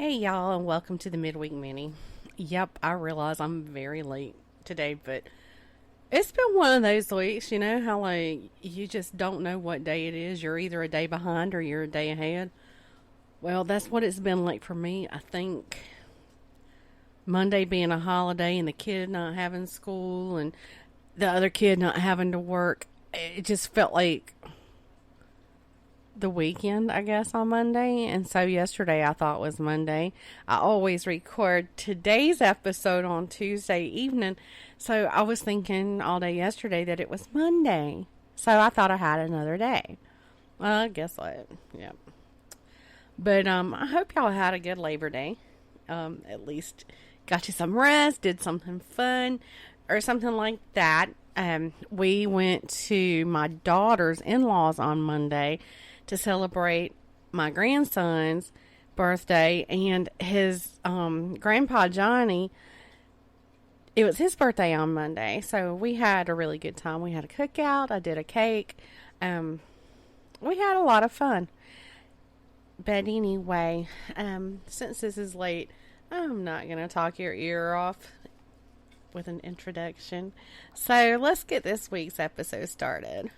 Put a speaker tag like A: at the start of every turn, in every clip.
A: Hey y'all, and welcome to the Midweek Mini. Yep, I realize I'm very late today, but it's been one of those weeks, you know, how you just don't know what day it is. You're either a day behind or you're a day ahead. Well, that's what it's been like for me. I think Monday being a holiday and the kid not having school and the other kid not having to work, it just felt like the weekend, I guess, on Monday. And so yesterday I thought was Monday. I always record today's episode on Tuesday evening. So I was thinking all day yesterday that it was Monday. So I thought I had another day. Well, guess what? Yep. But I hope y'all had a good Labor Day. At least got you some rest, did something fun or something like that. We went to my daughter's in-laws on Monday to celebrate my grandson's birthday and his grandpa Johnny. It was his birthday on Monday, so we had a really good time. We had a cookout. I did a cake. We had a lot of fun. But anyway, since this is late, I'm not going to talk your ear off with an introduction. So let's get this week's episode started.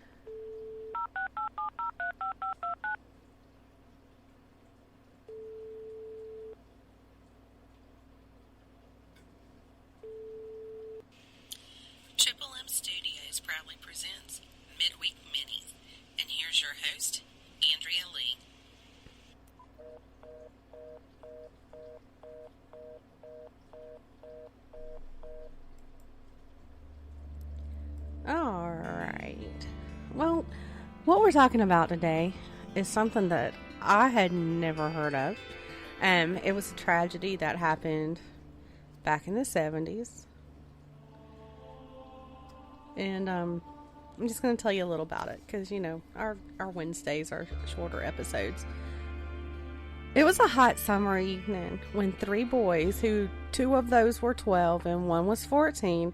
B: Triple M Studios proudly presents Midweek Minis, and here's your host, Andrea Lee.
A: All right. Well, what we're talking about today is something that I had never heard of. It was a tragedy that happened back in the 70s. And I'm just going to tell you a little about it because, you know, our Wednesdays are shorter episodes. It was a hot summer evening when three boys, who two of those were 12 and one was 14,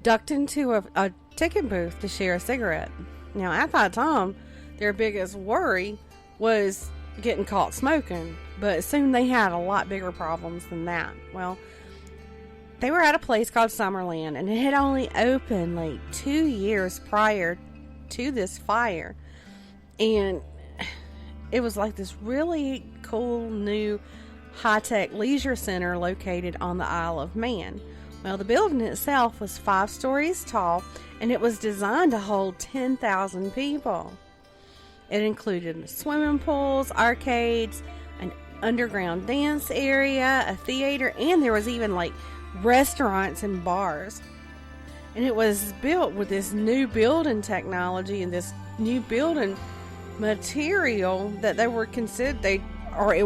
A: ducked into a ticket booth to share a cigarette. Now, at that time, their biggest worry was getting caught smoking, but soon they had a lot bigger problems than that. Well, they were at a place called Summerland, and it had only opened like 2 years prior to this fire. And it was like this really cool new high-tech leisure center located on the Isle of Man. Well, the building itself was 5 stories tall, and it was designed to hold 10,000 people. It included swimming pools, arcades, an underground dance area, a theater, and there was even like restaurants and bars. And it was built with this new building technology and this new building material that it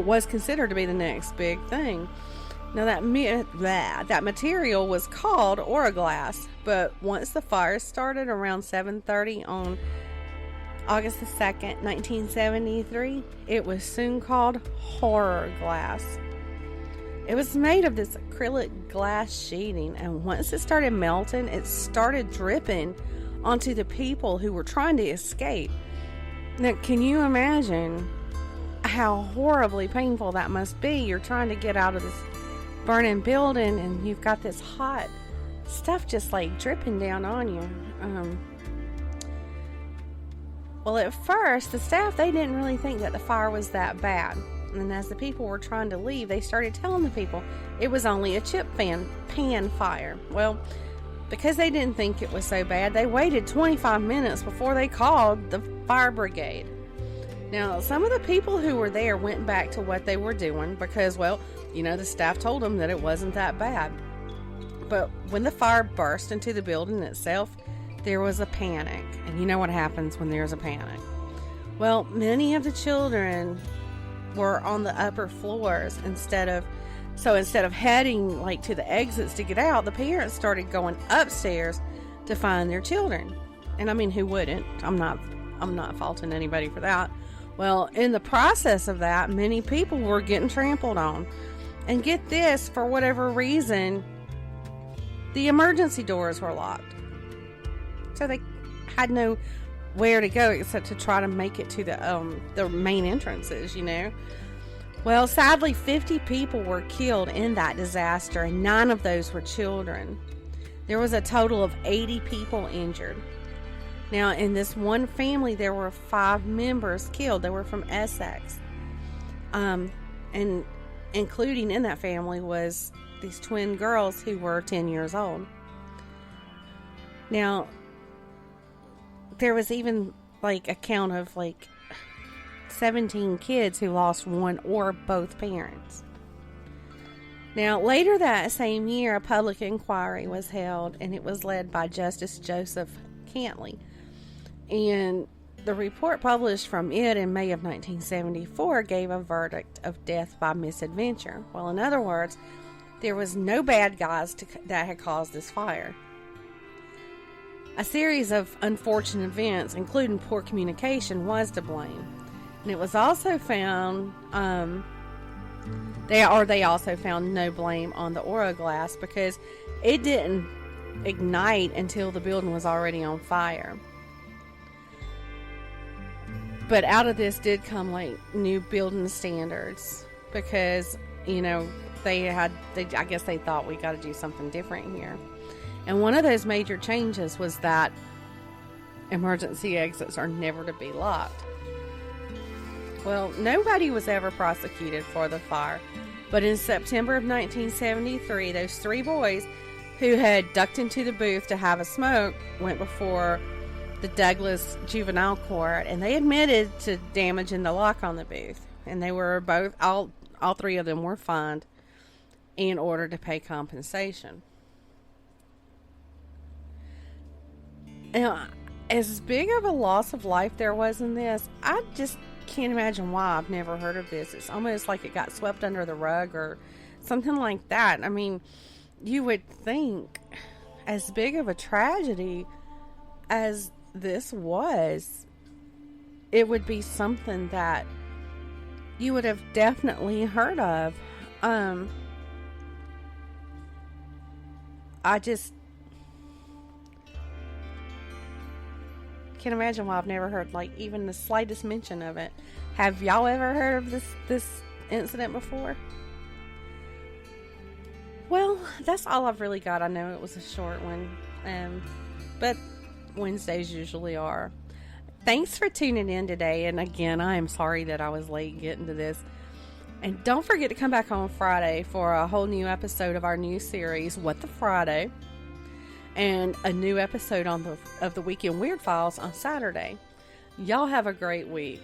A: was considered to be the next big thing. Now that material was called Oraglass, but once the fire started around 7:30 on August the 2nd, 1973, it was soon called Horror Glass. It was made of this acrylic glass sheeting, and once it started melting, it started dripping onto the people who were trying to escape. Now, can you imagine how horribly painful that must be? You're trying to get out of this burning building, and you've got this hot stuff just like dripping down on you. Well, at first, the staff, they didn't really think that the fire was that bad. And as the people were trying to leave, they started telling the people it was only a chip pan fire. Well, because they didn't think it was so bad, they waited 25 minutes before they called the fire brigade. Now, some of the people who were there went back to what they were doing because, well, you know, the staff told them that it wasn't that bad. But when the fire burst into the building itself, there was a panic. And you know what happens when there's a panic. Well, many of the children were on the upper floors instead of heading like to the exits to get out. The parents started going upstairs to find their children. And I mean, who wouldn't? I'm not faulting anybody for that. Well, in the process of that, many people were getting trampled on. And get this, for whatever reason, the emergency doors were locked. So they had no where to go except to try to make it to the main entrances, you know. Well, sadly, 50 people were killed in that disaster, and 9 of those were children. There was a total of 80 people injured. Now, in this one family, there were 5 members killed. They were from Essex. And including in that family was these twin girls who were 10 years old. Now, there was even a count of 17 kids who lost one or both parents. Now, later that same year, a public inquiry was held, and it was led by Justice Joseph Cantley. And the report published from it in May of 1974 gave a verdict of death by misadventure. Well, in other words, there was no bad guys that had caused this fire. A series of unfortunate events, including poor communication, was to blame. And it was also found, they also found no blame on the Oro glass because it didn't ignite until the building was already on fire. But out of this did come new building standards because, I guess they thought we got to do something different here. And one of those major changes was that emergency exits are never to be locked. Well, nobody was ever prosecuted for the fire, but in September of 1973, those 3 boys who had ducked into the booth to have a smoke went before the Douglas Juvenile Court, and they admitted to damaging the lock on the booth, and they were all 3 of them were fined in order to pay compensation. Now, as big of a loss of life there was in this, I just can't imagine why I've never heard of this. It's almost like it got swept under the rug or something like that. I mean, you would think as big of a tragedy as this was, it would be something that you would have definitely heard of. I just can't imagine why I've never heard even the slightest mention of it. Have y'all ever heard of this incident before? Well, that's all I've really got. I know it was a short one, but Wednesdays usually are. Thanks for tuning in today, and again, I am sorry that I was late getting to this. And don't forget to come back on Friday for a whole new episode of our new series, What the Friday, and a new episode of the Weekend Weird Files on Saturday. Y'all have a great week.